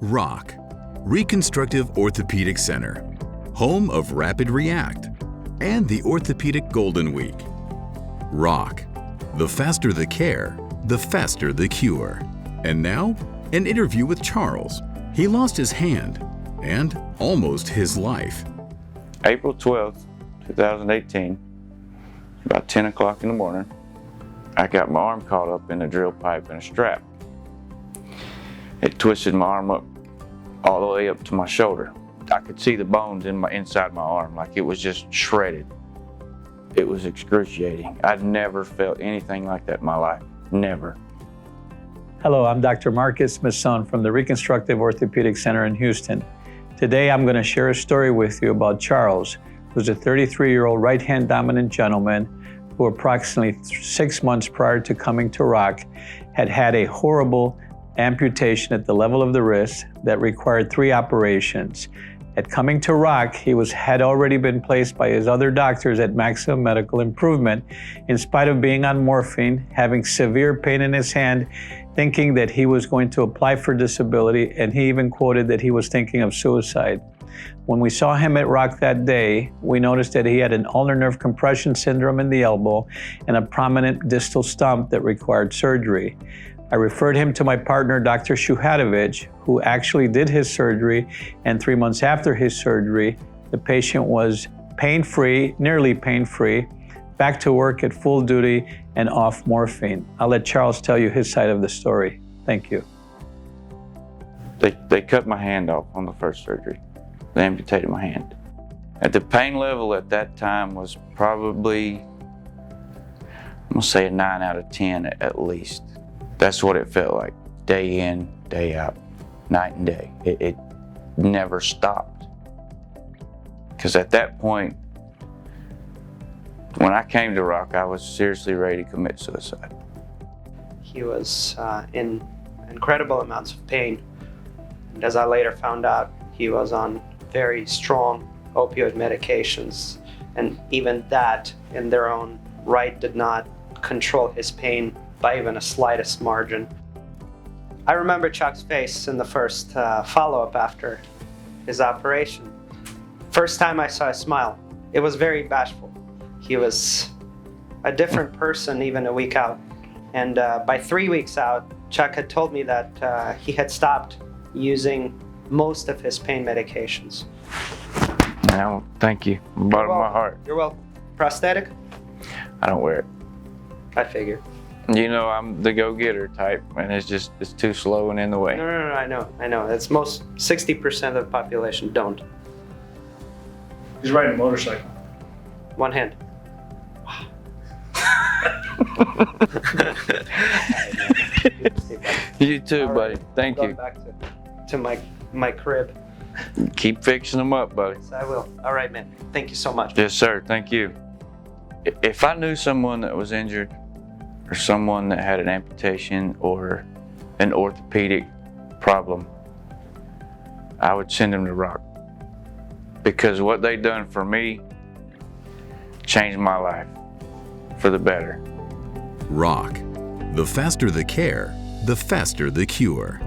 ROC, Reconstructive Orthopedic Center, home of Rapid React and the Orthopedic Golden Week. ROC, the faster the care, the faster the cure. And now, an interview with Charles. He lost his hand and almost his life. April 12th, 2018, about 10 o'clock in the morning, I got my arm caught up in a drill pipe and a strap. It twisted my arm up all the way up to my shoulder. I could see the bones inside my arm, like it was just shredded. It was excruciating. I'd never felt anything like that in my life, never. Hello, I'm Dr. Marcus Masson from the Reconstructive Orthopedic Center in Houston. Today I'm going to share a story with you about Charles, who's a 33-year-old right-hand dominant gentleman who approximately 6 months prior to coming to ROC had had a horrible amputation at the level of the wrist that required 3 operations. At coming to ROC, he had already been placed by his other doctors at maximum medical improvement in spite of being on morphine, having severe pain in his hand, thinking that he was going to apply for disability, and he even quoted that he was thinking of suicide. When we saw him at ROC that day, we noticed that he had an ulnar nerve compression syndrome in the elbow and a prominent distal stump that required surgery. I referred him to my partner, Dr. Shuhadovich, who actually did his surgery, and 3 months after his surgery, the patient was pain-free, nearly pain-free, back to work at full duty and off morphine. I'll let Charles tell you his side of the story. Thank you. They cut my hand off on the first surgery. They amputated my hand. The pain level at that time was probably, I'm gonna say a 9 out of 10 at least. That's what it felt like, day in, day out, night and day. It never stopped. Because at that point, when I came to ROC, I was seriously ready to commit suicide. He was in incredible amounts of pain. And as I later found out, he was on very strong opioid medications. And even that, in their own right, did not control his pain by even a slightest margin. I remember Chuck's face in the first follow-up after his operation. First time I saw a smile, it was very bashful. He was a different person even a week out. And by 3 weeks out, Chuck had told me that he had stopped using most of his pain medications. Well, thank you, from the bottom of my heart. You're welcome. Prosthetic? I don't wear it. I figure. You know, I'm the go-getter type, and it's too slow and in the way. No, I know. It's 60% of the population don't. He's riding a motorcycle. One hand. Wow. You too, All buddy. right. Thank Going you. back to my crib. Keep fixing them up, buddy. Yes, I will. All right, man. Thank you so much. Yes, sir. Thank you. If I knew someone that was injured, or someone that had an amputation or an orthopedic problem, I would send them to ROC. Because what they done for me changed my life for the better. ROC, the faster the care, the faster the cure.